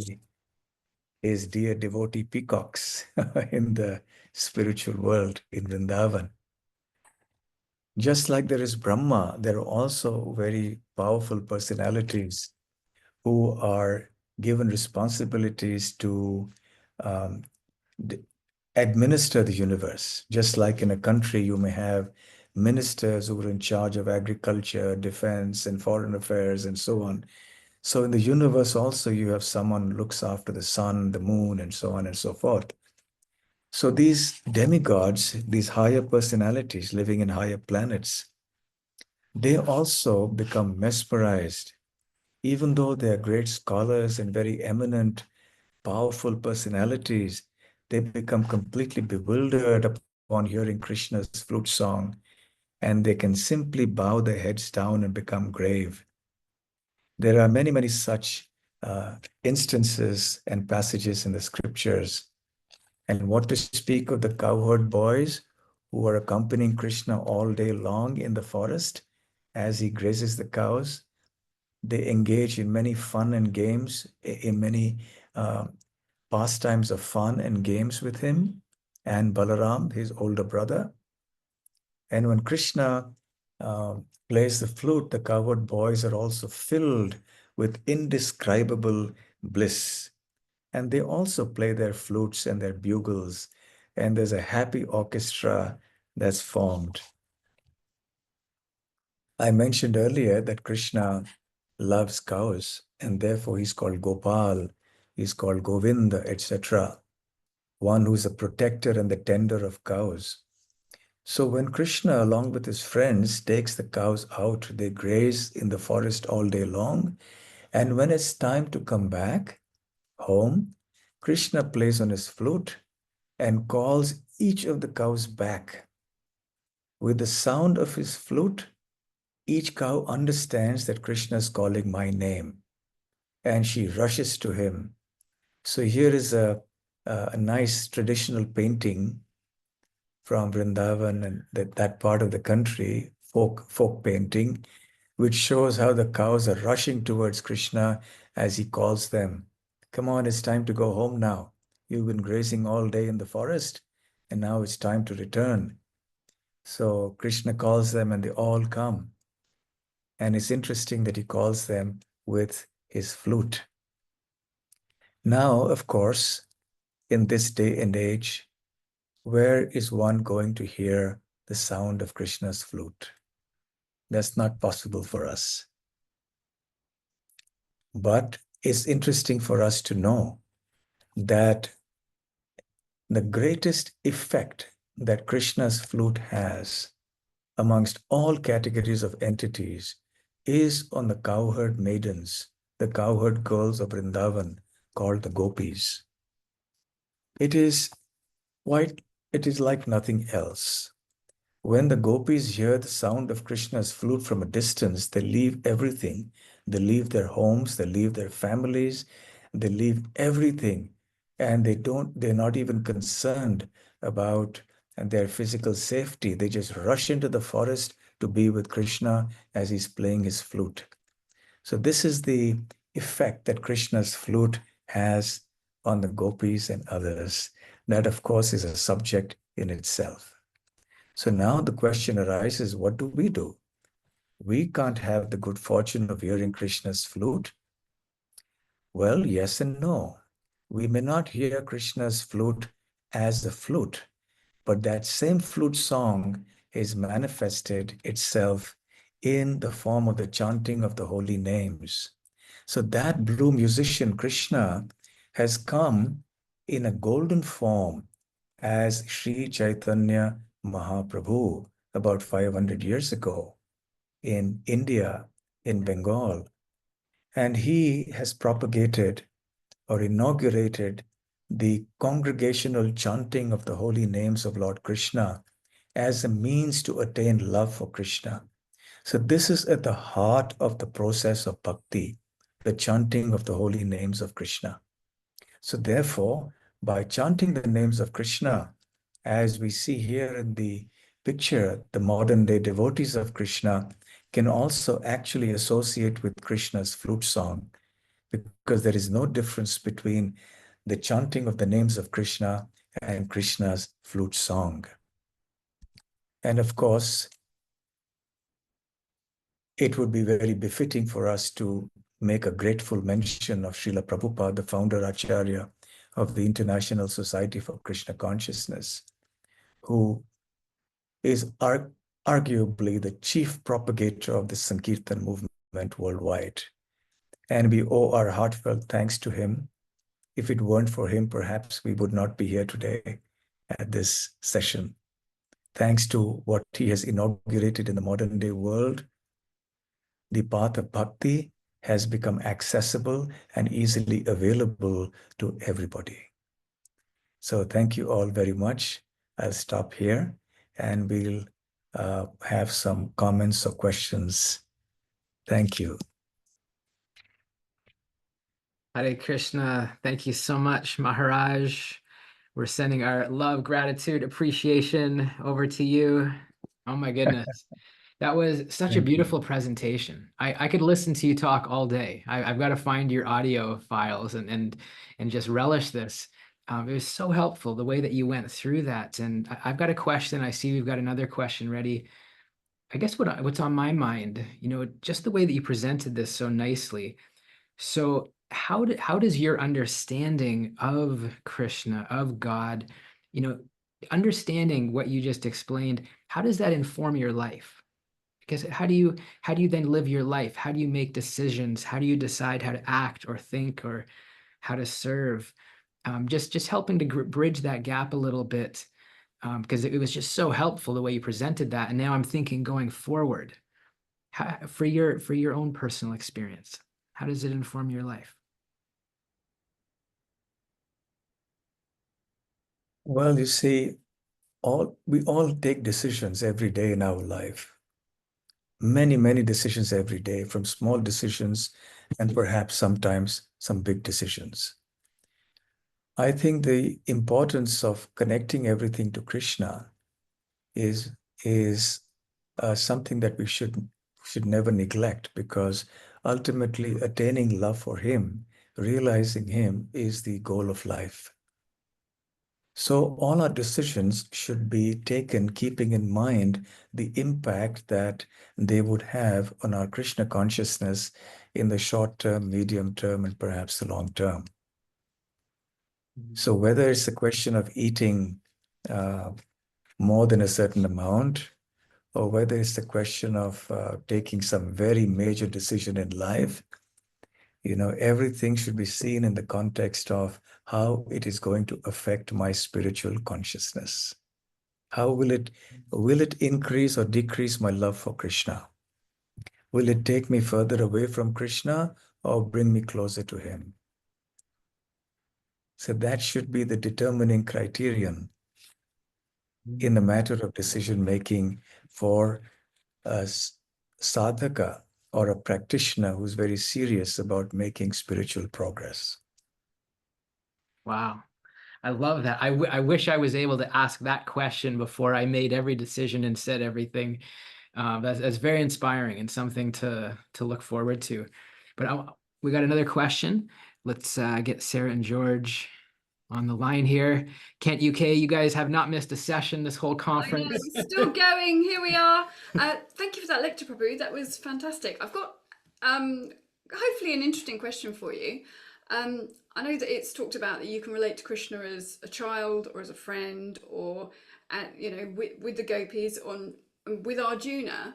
his dear devotee peacocks in the spiritual world in Vrindavan. Just like there is Brahma, there are also very powerful personalities who are given responsibilities to um, administer the universe. Just like in a country, you may have ministers who are in charge of agriculture, defense, and foreign affairs, and so on. So in the universe also, you have someone who looks after the sun, the moon, and so on and so forth. So these demigods, these higher personalities living in higher planets, they also become mesmerized, even though they are great scholars and very eminent, powerful personalities, they become completely bewildered upon hearing Krishna's flute song, and they can simply bow their heads down and become grave. There are many, many such instances and passages in the scriptures. And what to speak of the cowherd boys who are accompanying Krishna all day long in the forest as he grazes the cows? They engage in many fun and games, in many pastimes of fun and games with him and Balaram, his older brother. And when Krishna plays the flute, the cowherd boys are also filled with indescribable bliss. And they also play their flutes and their bugles, and there's a happy orchestra that's formed. I mentioned earlier that Krishna loves cows, and therefore he's called Gopal, he's called Govinda, etc. One who's a protector and the tender of cows. So when Krishna, along with his friends, takes the cows out, they graze in the forest all day long. And when it's time to come back home, Krishna plays on his flute and calls each of the cows back. With the sound of his flute, each cow understands that Krishna is calling my name, and she rushes to him. So here is a nice traditional painting from Vrindavan and that part of the country, folk painting, which shows how the cows are rushing towards Krishna as he calls them. Come on, it's time to go home now. You've been grazing all day in the forest, and now it's time to return. So Krishna calls them and they all come. And it's interesting that he calls them with his flute. Now, of course, in this day and age, where is one going to hear the sound of Krishna's flute? That's not possible for us. But it's interesting for us to know that the greatest effect that Krishna's flute has amongst all categories of entities is on the cowherd maidens, the cowherd girls of Vrindavan, called the gopis. It is quite, it is like nothing else. When the gopis hear the sound of Krishna's flute from a distance, they leave everything. They leave their homes, they leave their families, they leave everything. And they're not even concerned about their physical safety. They just rush into the forest to be with Krishna as he's playing his flute. So this is the effect that Krishna's flute has on the gopis and others. That, of course, is a subject in itself. So now the question arises, what do? We can't have the good fortune of hearing Krishna's flute. Well, yes and no. We may not hear Krishna's flute as a flute, but that same flute song is manifested itself in the form of the chanting of the holy names. So that blue musician, Krishna, has come in a golden form as Sri Chaitanya Mahaprabhu about 500 years ago in India, in Bengal. And he has propagated or inaugurated the congregational chanting of the holy names of Lord Krishna as a means to attain love for Krishna. So this is at the heart of the process of bhakti, the chanting of the holy names of Krishna. So therefore, by chanting the names of Krishna, as we see here in the picture, the modern day devotees of Krishna can also actually associate with Krishna's flute song, because there is no difference between the chanting of the names of Krishna and Krishna's flute song. And of course, it would be very befitting for us to make a grateful mention of Srila Prabhupada, the founder Acharya of the International Society for Krishna Consciousness, who is arguably the chief propagator of the Sankirtan movement worldwide. And we owe our heartfelt thanks to him. If it weren't for him, perhaps we would not be here today at this session. Thanks to what he has inaugurated in the modern day world, the path of bhakti has become accessible and easily available to everybody. So thank you all very much. I'll stop here and we'll have some comments or questions. Thank you. Hare Krishna. Thank you so much, Maharaj. We're sending our love, gratitude, appreciation over to you. Oh my goodness. That was such a Thank you. beautiful presentation. I could listen to you talk all day. I've got to find your audio files and just relish this. It was so helpful the way that you went through that. And I've got a question. I see we've got another question ready. I guess what's on my mind, just the way that you presented this so nicely. So how does your understanding of Krishna, of God, you know, understanding what you just explained, how does that inform your life? Because how do you then live your life? How do you make decisions? How do you decide how to act or think or how to serve? Just helping to bridge that gap a little bit, because it was just so helpful the way you presented that. And now I'm thinking going forward, for your own personal experience, how does it inform your life? Well, you see, we all take decisions every day in our life. Many, many decisions every day, from small decisions and perhaps sometimes some big decisions. I think the importance of connecting everything to Krishna is is something that we should never neglect, because ultimately attaining love for him, realizing him, is the goal of life. So all our decisions should be taken keeping in mind the impact that they would have on our Krishna consciousness in the short term, medium term, and perhaps the long term. So whether it's a question of eating more than a certain amount, or whether it's a question of taking some very major decision in life, everything should be seen in the context of how it is going to affect my spiritual consciousness. How will it increase or decrease my love for Krishna? Will it take me further away from Krishna or bring me closer to him? So that should be the determining criterion in the matter of decision making for a sadhaka or a practitioner who's very serious about making spiritual progress. Wow. I love that. I wish I was able to ask that question before I made every decision and said everything. That's very inspiring and something to look forward to. But we got another question. Let's get Sarah and George on the line here. Kent, UK, you guys have not missed a session this whole conference. Oh, yeah, we're still going. Here we are. Thank you for that lecture, Prabhu. That was fantastic. I've got hopefully an interesting question for you. I know that it's talked about that you can relate to Krishna as a child or as a friend, or with the gopis with Arjuna.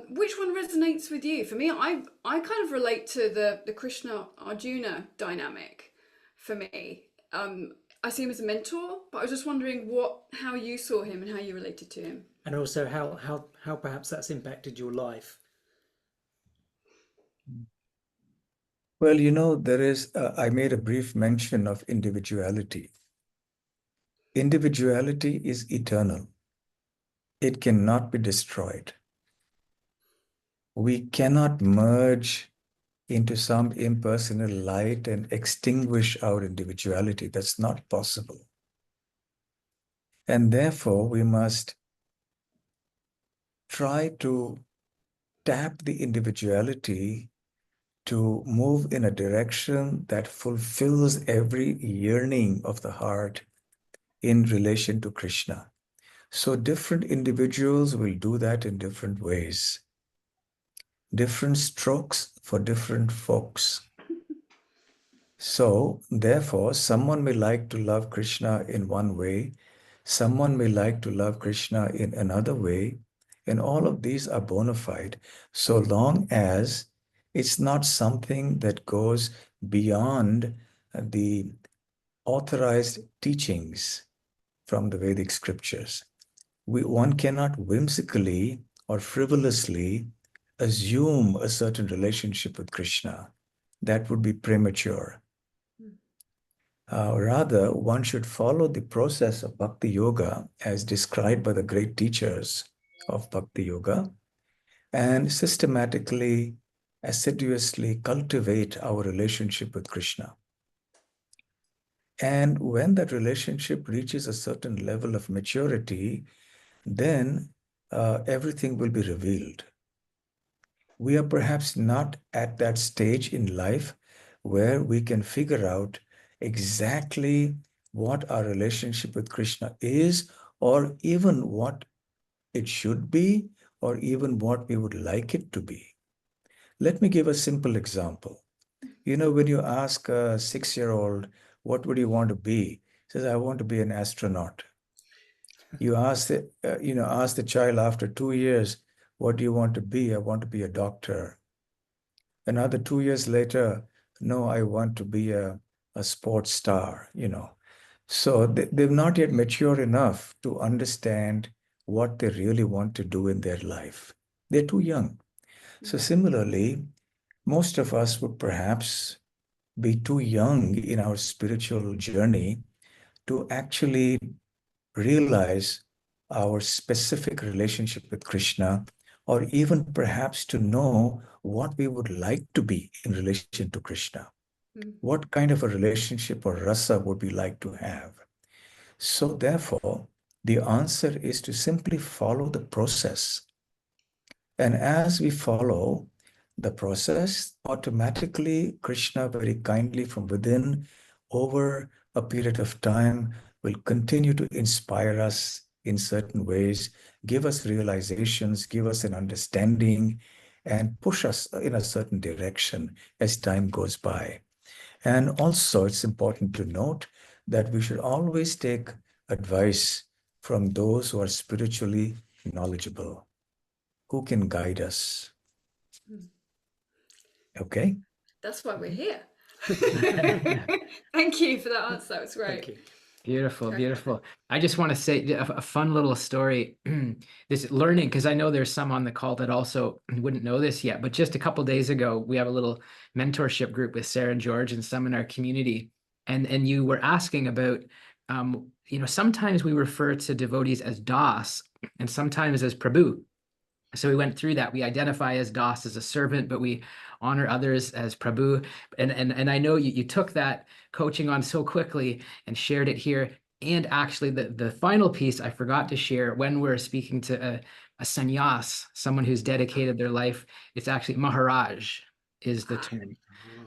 Which one resonates with you? For me, I kind of relate to the Krishna Arjuna dynamic. For me, I see him as a mentor, but I was just wondering how you saw him and how you related to him, and also how perhaps that's impacted your life. Well, I made a brief mention of individuality. Individuality is eternal. It cannot be destroyed. We cannot merge into some impersonal light and extinguish our individuality. That's not possible. And therefore, we must try to tap the individuality to move in a direction that fulfills every yearning of the heart in relation to Krishna. So different individuals will do that in different ways. Different strokes for different folks. So therefore, someone may like to love Krishna in one way, someone may like to love Krishna in another way, and all of these are bona fide, so long as it's not something that goes beyond the authorized teachings from the Vedic scriptures. One cannot whimsically or frivolously assume a certain relationship with Krishna. That would be premature. Rather, one should follow the process of Bhakti Yoga as described by the great teachers of Bhakti Yoga and systematically, assiduously cultivate our relationship with Krishna. And when that relationship reaches a certain level of maturity, then everything will be revealed. We are perhaps not at that stage in life where we can figure out exactly what our relationship with Krishna is, or even what it should be, or even what we would like it to be. Let me give a simple example. When you ask a 6-year-old, what would you want to be? He says, I want to be an astronaut. You ask the child after 2 years, what do you want to be? I want to be a doctor. Another 2 years later, no, I want to be a sports star, So they've not yet matured enough to understand what they really want to do in their life. They're too young. So similarly, most of us would perhaps be too young in our spiritual journey to actually realize our specific relationship with Krishna, or even perhaps to know what we would like to be in relation to Krishna. What kind of a relationship or rasa would we like to have? So therefore, the answer is to simply follow the process. And as we follow the process, automatically Krishna very kindly from within, over a period of time, will continue to inspire us in certain ways, give us realizations, give us an understanding, and push us in a certain direction as time goes by. And also, it's important to note that we should always take advice from those who are spiritually knowledgeable, who can guide us. Okay? That's why we're here. Thank you for that answer. That was great. Thank you. Beautiful, Okay. beautiful. I just want to say a fun little story. This learning, because I know there's some on the call that also wouldn't know this yet, but just a couple days ago, we have a little mentorship group with Sarah and George and some in our community. And you were asking about, sometimes we refer to devotees as Das and sometimes as Prabhu. So we went through that. We identify as Das as a servant, but we honor others as Prabhu. And I know you took that coaching on so quickly and shared it here. And actually, the final piece I forgot to share when we're speaking to a sannyas, someone who's dedicated their life, it's actually Maharaj is the term.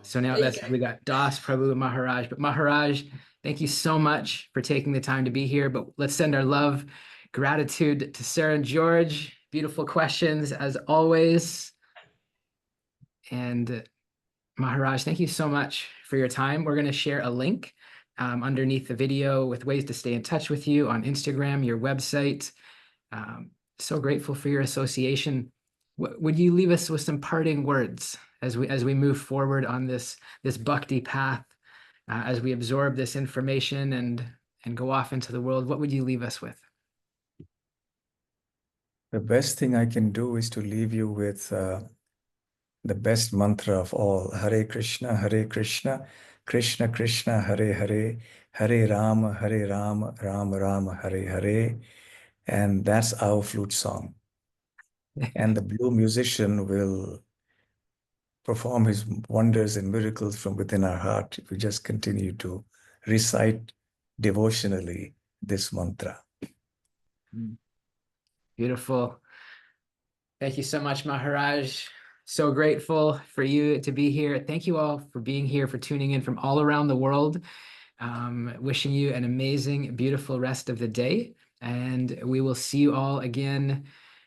So now we got Das, Prabhu, and Maharaj. But Maharaj, thank you so much for taking the time to be here. But let's send our love, gratitude to Sarah and George. Beautiful questions as always. And Maharaj, thank you so much for your time. We're going to share a link underneath the video with ways to stay in touch with you on Instagram, your website. So grateful for your association. Would you leave us with some parting words as we move forward on this bhakti path, as we absorb this information and go off into the world? What would you leave us with? The best thing I can do is to leave you with the best mantra of all. Hare Krishna, Krishna Krishna, Hare Hare, Hare Rama, Rama Rama, Hare Hare. And that's our flute song. And the blue musician will perform his wonders and miracles from within our heart if we just continue to recite devotionally this mantra. Beautiful. Thank you so much, Maharaj. So grateful for you to be here. Thank you all for being here, for tuning in from all around the world. Wishing you an amazing, beautiful rest of the day. And we will see you all again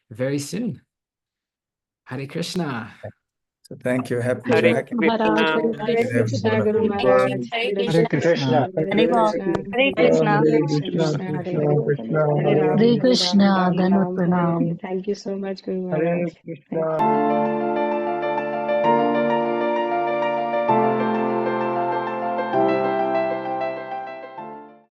very soon. Hare Krishna. So thank you. Happy Hare Jack. Krishna. Hare Krishna, Guru Maharaj. Hare Krishna. Hare Krishna. Hare Krishna. Hare Krishna. Hare Ram, Hare Hare Ram, Krishna, Ram Dhanut Ram, Hare Pranam. Hare. Thank you so much, Guru Hare Maharaj. Krishna.